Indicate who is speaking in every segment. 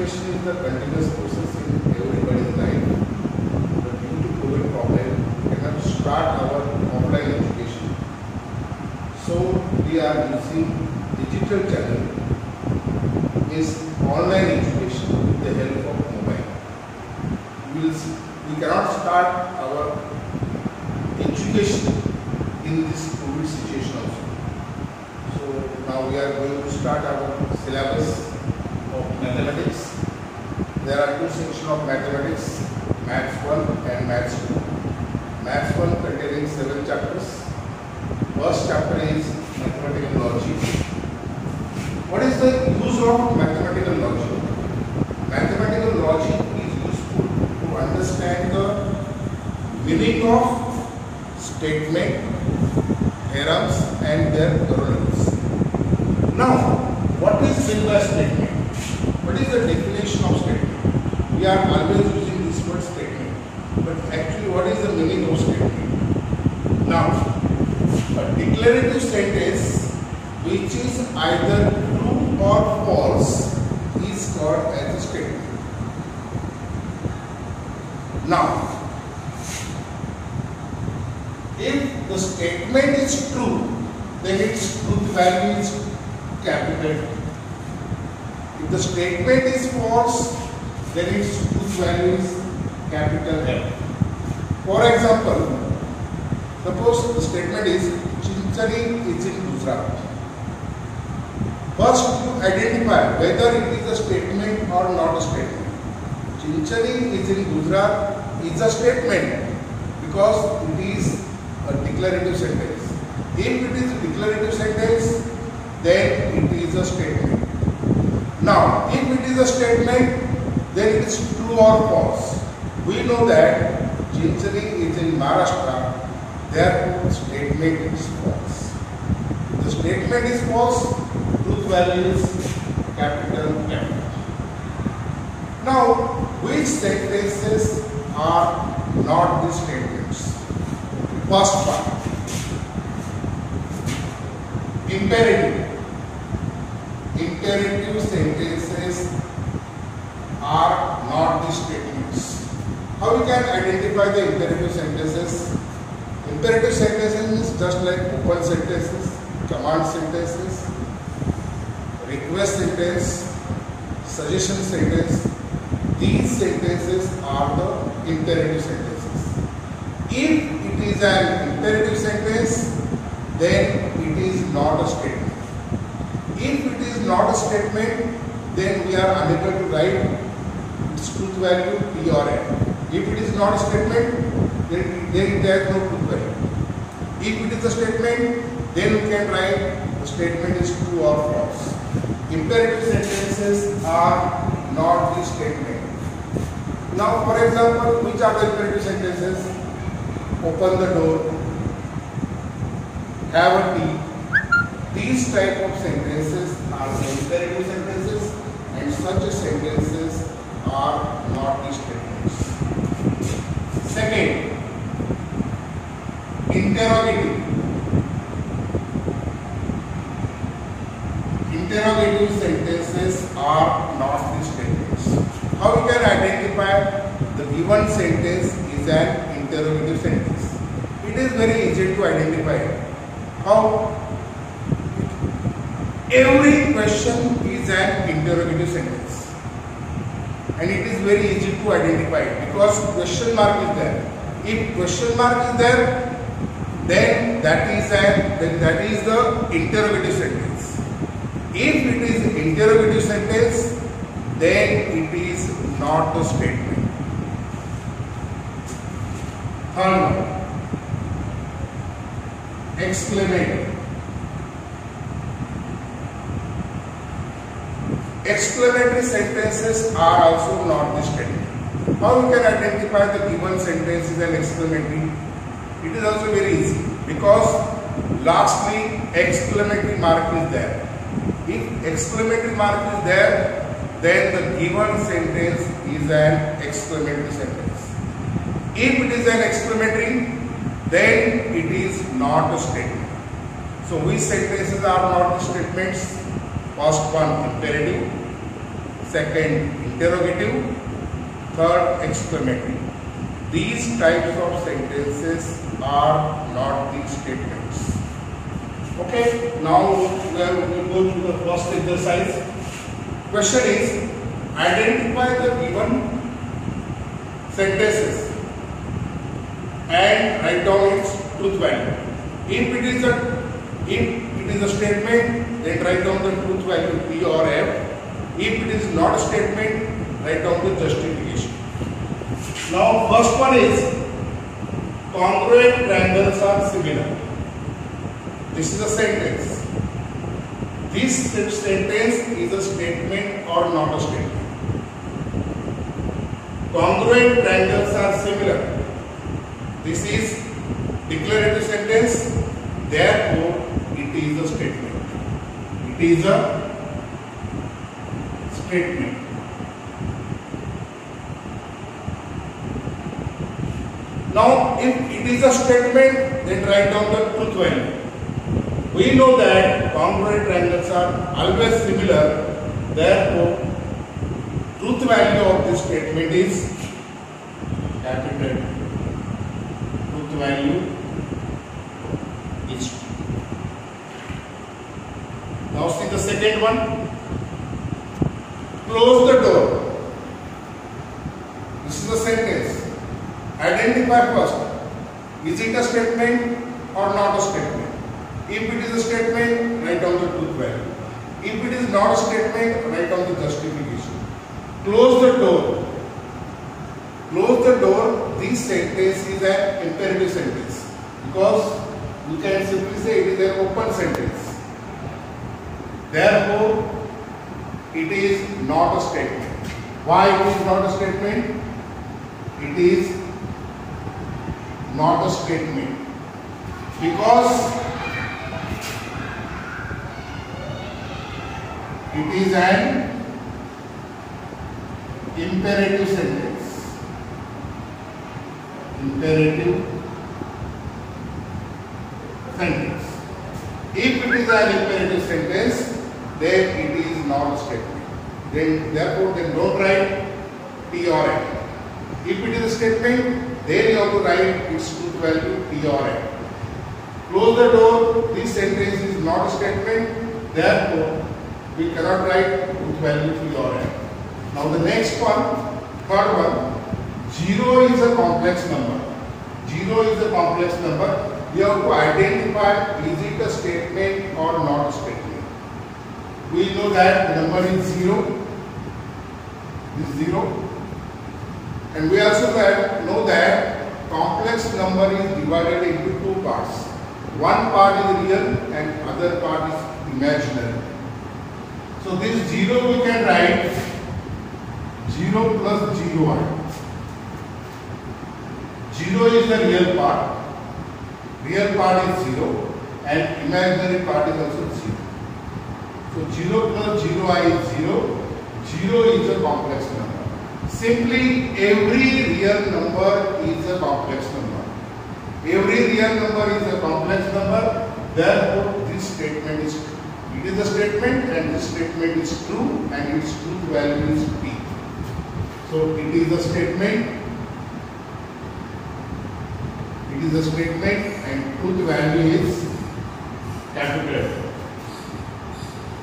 Speaker 1: education is the continuous process in everybody's life. But due to COVID problem, we cannot start our offline education. So we are using digital channel, is online education with the help of mobile. We cannot start our education in this COVID situation also. So now we are going to start our syllabus of mathematics. There are two sections of mathematics, Maths 1 and Maths 2. Maths 1 containing 7 chapters. First chapter is mathematical logic. What is the use of mathematical logic? Mathematical logic is useful to understand the meaning of statement, theorems and their corollaries. Now, what is meant by statement? What is the definition of statement? We are always using this word statement, but actually what is the meaning of statement? Now, a declarative sentence which is either true or false is called as a statement. Now, if the statement is true, then its truth value is capital T. If the statement is false, then its truth value is capital F. For example, suppose the statement is Chinchari is in Gujarat. First, you identify whether it is a statement or not a statement. Chinchari is in Gujarat is a statement because it is a declarative sentence. If it is a declarative sentence, then it is a statement. Now, if it is a statement, then it is true or false. We know that Chinchari is in Maharashtra, therefore statement is false. If the statement is false, truth value is capital M. Now, which sentences are not the statements? First one, imperative. Imperative sentences are not the statements. How we can identify the imperative sentences? Imperative sentences is just like open sentences, command sentences, request sentence, suggestion sentence. These sentences are the imperative sentences. If it is an imperative sentence, then it is not a statement. If it is not a statement, then we are unable to write its truth value P or N. If it is not a statement, then there is no truth value. If it is a statement, then we can write the statement is true or false. Imperative sentences are not the statement. Now, for example, which are the imperative sentences? Open the door, have a tea. These type of sentences are the imperative sentences, and such sentences are not the statements. Second, interrogative. Interrogative sentences are not the statements. How we can identify the given sentence is an interrogative sentence? It is very easy to identify. How? Every question is an interrogative sentence, and it is very easy to identify because question mark is there. If question mark is there, then that is the interrogative sentence. If it is interrogative sentence, then it is not a statement. Third one, exclamatory. Exclamatory sentences are also not the statement. How we can identify the given sentence is an exclamatory? It is also very easy because lastly exclamatory mark is there. If exclamatory mark is there, then the given sentence is an exclamatory sentence. If it is an exclamatory, then it is not a statement. So which sentences are not the statements? First one, imperative. Second, interrogative, third exclamatory. These types of sentences are not the statements. Okay, now we will go to the first exercise. Question is, identify the given sentences and write down its truth value. If it is a statement, then write down the truth value P or F. If it is not a statement, write down the justification. Now first one is, congruent triangles are similar. This is a sentence. This sentence is a statement or not a statement. Congruent triangles are similar. This is declarative sentence, therefore it is a statement. It is a statement. Now, if it is a statement, then write down the truth value. We know that congruent triangles are always similar, therefore truth value of this statement is capital. Truth value is 2. Now see the second one. Close the door. This is a sentence. Identify first. Is it a statement or not a statement? If it is a statement, write down the truth value. If it is not a statement, write down the justification. Close the door. Close the door. This sentence is an imperative sentence because you can simply say it is an open sentence. Therefore, it is not a statement. Why it is not a statement? It is not a statement because it is an imperative sentence. Imperative sentence. If it is an imperative sentence, then it is not a statement. Therefore, don't write P or N. If it is a statement, then you have to write its truth value P or N. Close the door. This sentence is not a statement. Therefore, we cannot write truth value P or N. Now the next one, third one, 0 is a complex number. 0 is a complex number. We have to identify is it a statement or not a statement. We know that the number is 0. This is 0. And we also know that complex number is divided into two parts. One part is real and other part is imaginary. So this 0 we can write 0 plus 0i. 0 is the real part. Real part is 0 and imaginary part is also 0. So 0 plus 0i is 0. 0 is a complex number. Simply every real number is a complex number. Every real number is a complex number. Therefore, this statement is true. It is a statement and this statement is true and its truth value is P. So it is a statement. It is a statement and truth value is capital.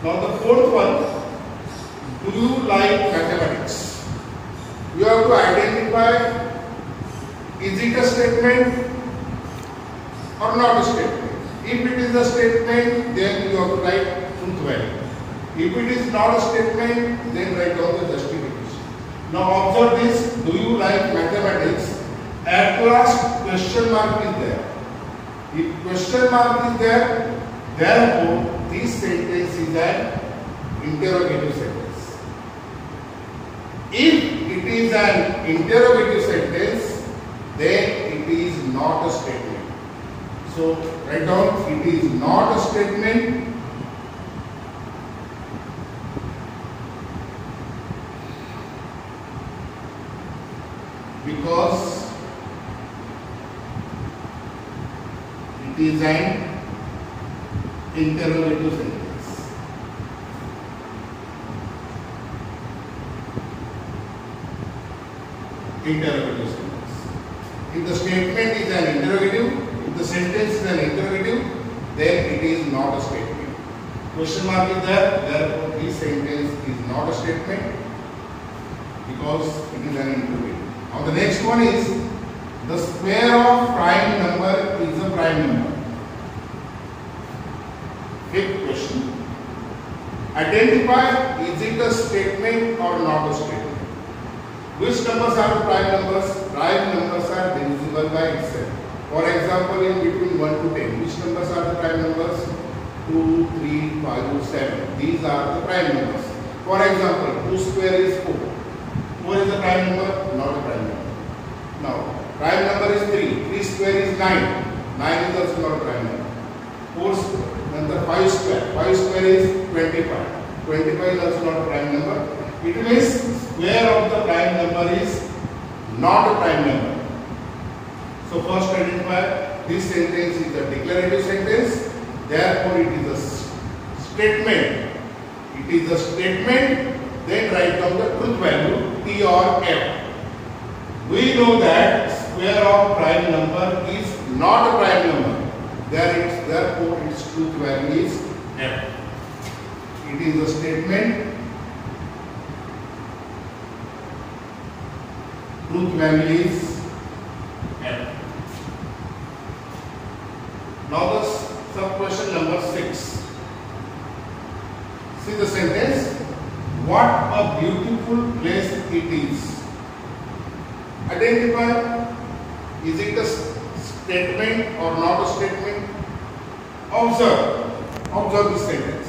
Speaker 1: Now the fourth one. Do you like mathematics? You have to identify is it a statement or not a statement. If it is a statement, then you have to write truth value. If it is not a statement, then write down the justification. Now observe this. Do you like mathematics? At last question mark is there. If question mark is there, therefore this sentence is an interrogative sentence. If it is an interrogative sentence, then it is not a statement. So write down it is not a statement because it is an interrogative sentence. interrogative sentence. If the statement is an interrogative, if the sentence is an interrogative, then it is not a statement. Question mark is there, therefore this sentence is not a statement because it is an interrogative. Now the next one is the square of prime number is a prime number. Fifth question. Identify, is it a statement or not a statement? Which numbers are the prime numbers? Prime numbers are divisible by itself. For example, in between 1 to 10, which numbers are the prime numbers? 2, 3, 5, 7. These are the prime numbers. For example, 2 square is 4. 4 is a prime number? Not a prime number. Now, prime number is 3. 3 square is 9. 9 is also not a prime number. 4 square. Then 5 square. 5 square is 25. 25 is also not a prime number. It means square of the prime number is not a prime number. So first identify, this sentence is a declarative sentence. Therefore it is a statement. It is a statement. Then write down the truth value T or F. We know that square of prime number is not a prime number. Therefore its truth value is F. It is a statement. Truth value is F. Now the sub question number 6. See the sentence. What a beautiful place it is. Identify, is it a statement or not a statement? Observe the sentence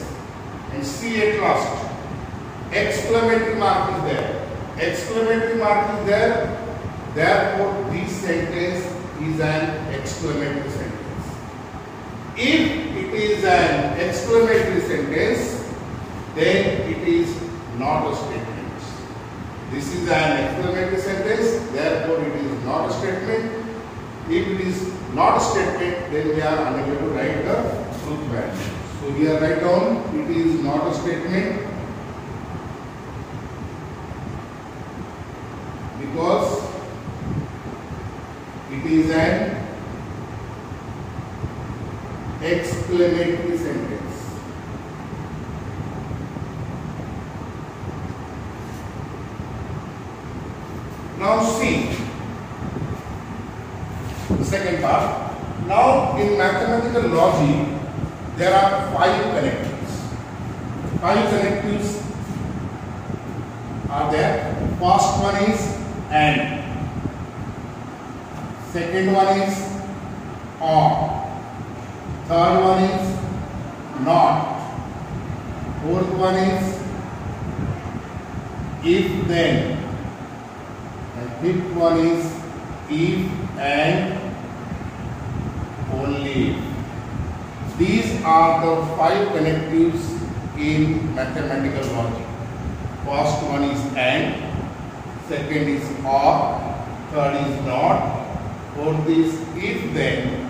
Speaker 1: and see at last. Exclamatory mark is there. Exclamatory mark is there. Therefore, this sentence is an exclamatory sentence. If it is an exclamatory sentence, then it is not a statement. This is an exclamatory sentence, therefore it is not a statement. If it is not a statement, then we are unable to write the truth value. So here write down, it is not a statement because it is an exclamatory sentence. Now see the second part. Now in mathematical logic there are 5 connectives. 5 connectives are there. First one is AND. Second one is OR. Third one is NOT. Fourth one is if then. And fifth one is if and only if. These are the 5 connectives in mathematical logic. First one is AND, second is OR, third is NOT, fourth is if then,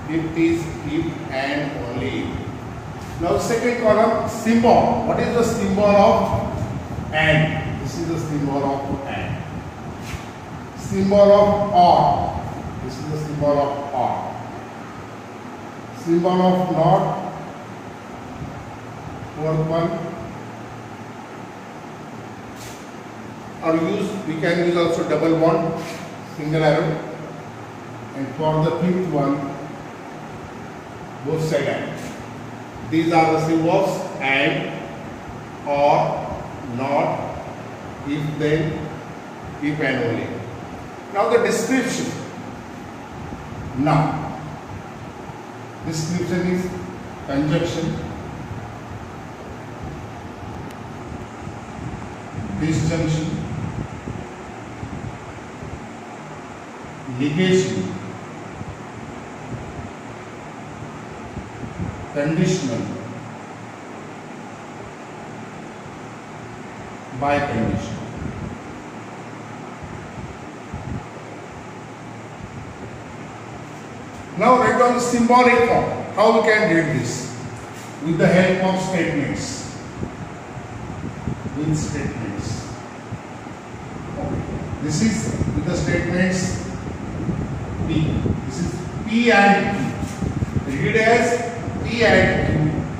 Speaker 1: fifth is if and only if. Now second column, symbol. What is the symbol of AND? This is the symbol of AND. Symbol of OR. This is the symbol of OR. Symbol of NOT. Fourth one. Or we can use also double bond, single arrow. And for the fifth one, both side AND. These are the symbols AND, OR, NOT, if then, if and only. Now the description. Now, description is conjunction, disjunction, negation, conditional, biconditional. Now write down the symbolic form. How we can read this? With the help of statements. With statements. Okay. This is with the statements P. This is P and Q. Read as P and Q,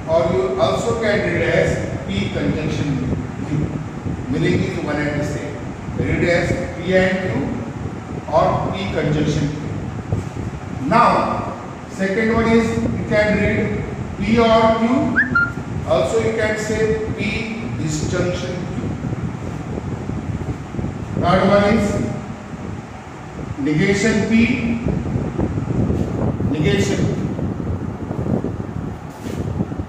Speaker 1: or you also can read as P conjunction Q. Meaning is one and the same. Read as P and Q or P conjunction Q. Now, second one is you can read P or Q. Also you can say P disjunction Q. Third one is negation P, negation Q.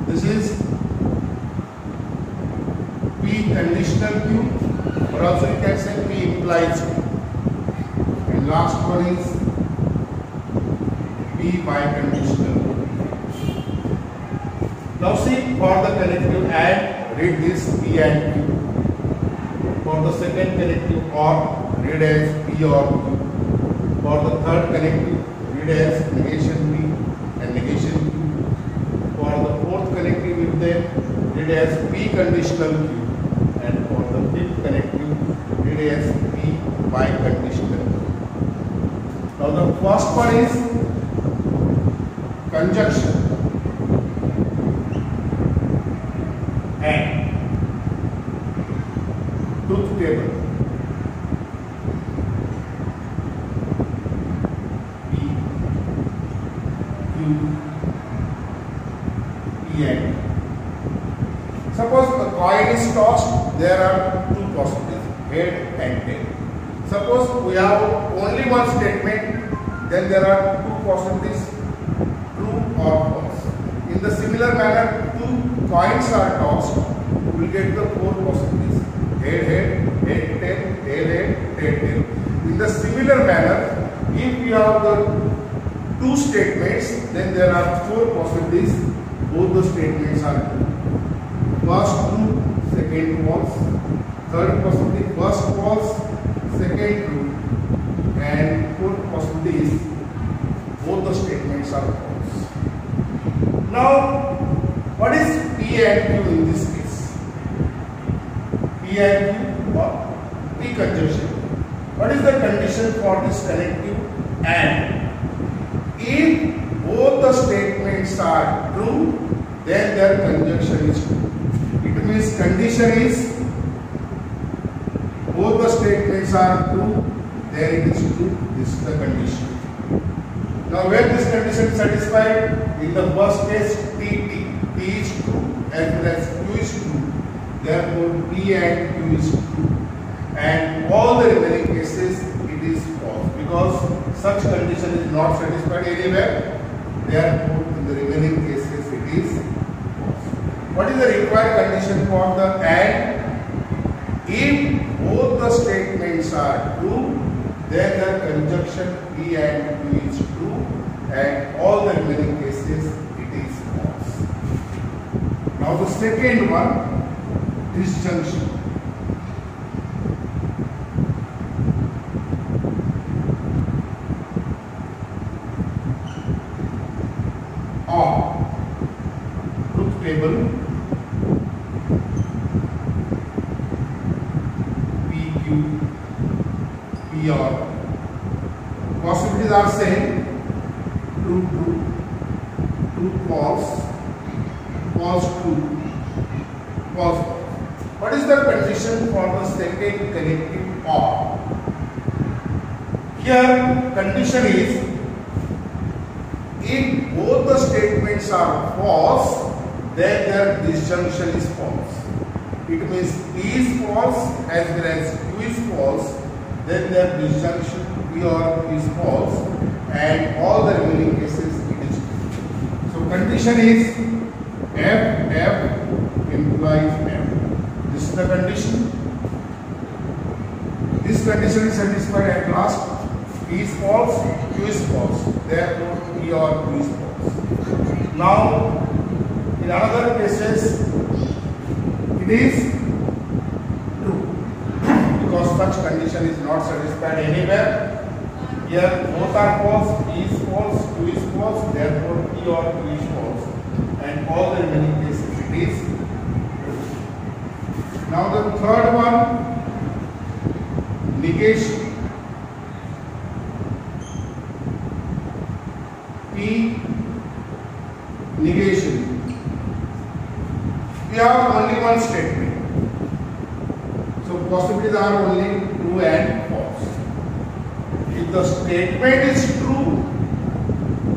Speaker 1: This is P conditional Q, or also you can say P implies Q. And last one is P biconditional. Now see, for the connective AND, read this P and Q. For the second connective OR, read as P or Q. For the third connective, read as negation P and negation Q. For the fourth connective, with them, read as P conditional Q. And for the fifth connective, read as P biconditional Q. Now the first one is conjunction and truth table. P, Q, P and. Suppose the coin is tossed, there are two possibilities, head and tail. Suppose we have only one statement, then there are two possibilities, true or false. In the similar manner, two coins are tossed, we will get the four possibilities, head, head, head, tail, tail, head, tail, tail. In the similar manner, if you have the two statements, then there are four possibilities, both the statements are true. First true, second false, third possibility, first false, second true, and fourth possibility is both the statements are false. Now, what is P and Q in this case? P and Q or P conjunction. What is the condition for this connective AND? If both the statements are true, then their conjunction is true. It means condition is both the statements are true, then it is true. This is the condition. Now when this condition is satisfied, in the first case T is true as well as Q is true. Therefore P and Q is true. And all the remaining cases it is false, because such condition is not satisfied anywhere. Therefore in the remaining cases it is false. What is the required condition for the AND? If both the statements are true, then the conjunction P and Q is true, and all the remaining cases it is false. Now the second one, disjunction. Or truth table, PQ, PR. Possibilities are same: true, true, true, false, false, true, false. What is the condition for the second connective OR? Here, condition is if both the statements are false, then their disjunction is false. It means P is false as well as Q is false, then their disjunction P or Q is false, and all the remaining cases it is true. So condition is F implies F. This is the condition. This condition is satisfied at last. P is false, Q is false. Therefore P or Q is false. Now in other cases it is true, because such condition is not satisfied anywhere. Here both are false, P is false, Q is false, therefore P or Q is false, and all the remaining cases it is true. Now the third one, negation. statement. So possibilities are only true and false. If the statement is true,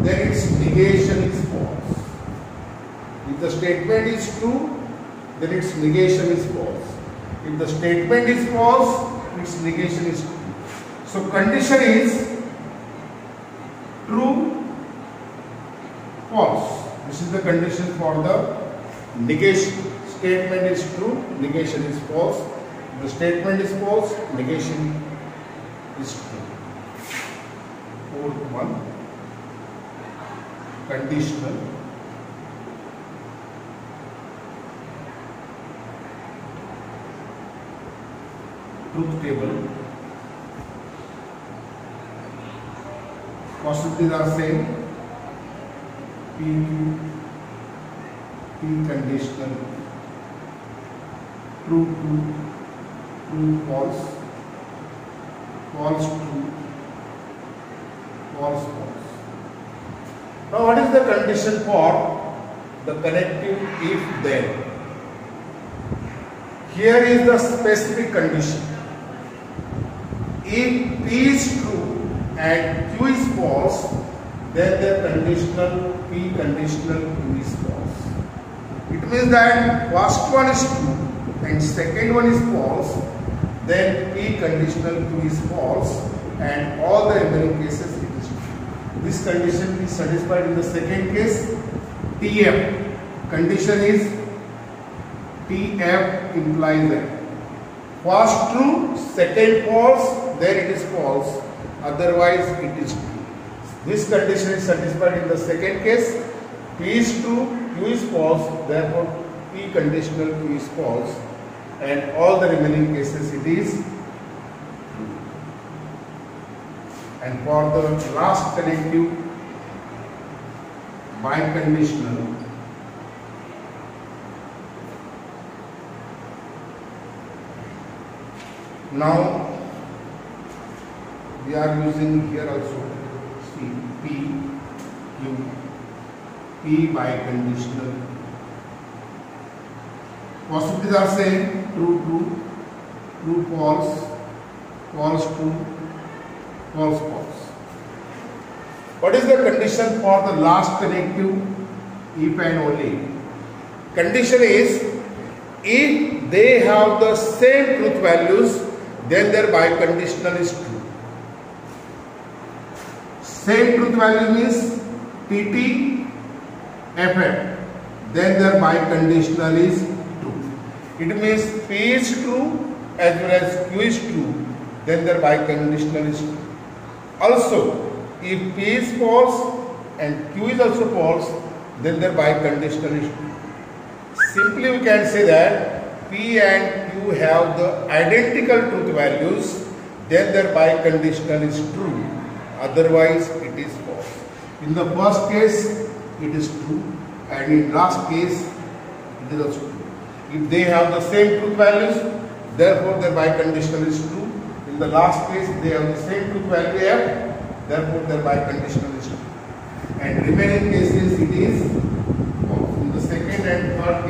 Speaker 1: then its negation is false. If the statement is true, then its negation is false. If the statement is false, its negation is true. So condition is true, false. This is the condition for the negation. Statement is true, negation is false. If the statement is false, negation is true. Fourth one, conditional. Truth table. Possibilities are same. PQ, P conditional, true true, true false, false true, false false. Now what is the condition for the connective if then? Here is the specific condition. If P is true and Q is false, then the conditional P conditional Q is false. It means that first one is true and second one is false, then P conditional Q is false and all the remaining cases it is true. This condition is satisfied in the second case. TF condition is TF implies that first true, second false, then it is false, otherwise it is true. This condition is satisfied in the second case. P is true, Q is false, therefore P conditional Q is false, and all the remaining cases it is true. And for the last connective, biconditional, now we are using here also see P, Q, P biconditional. Possibilities are same: true true, true false, false true, false false. What is the condition for the last connective if and only? Condition is if they have the same truth values, then their biconditional is true. Same truth value means TT, FF, then their biconditional is true. It means P is true as well as Q is true, then their biconditional is true. Also, if P is false and Q is also false, then their biconditional is true. Simply we can say that P and Q have the identical truth values, then their biconditional is true, otherwise it is false. In the first case it is true, and in last case it is also true. If they have the same truth values, therefore their biconditional is true. In the last case they have the same truth value F, therefore their biconditional is true. And remaining cases it is false. In the second and third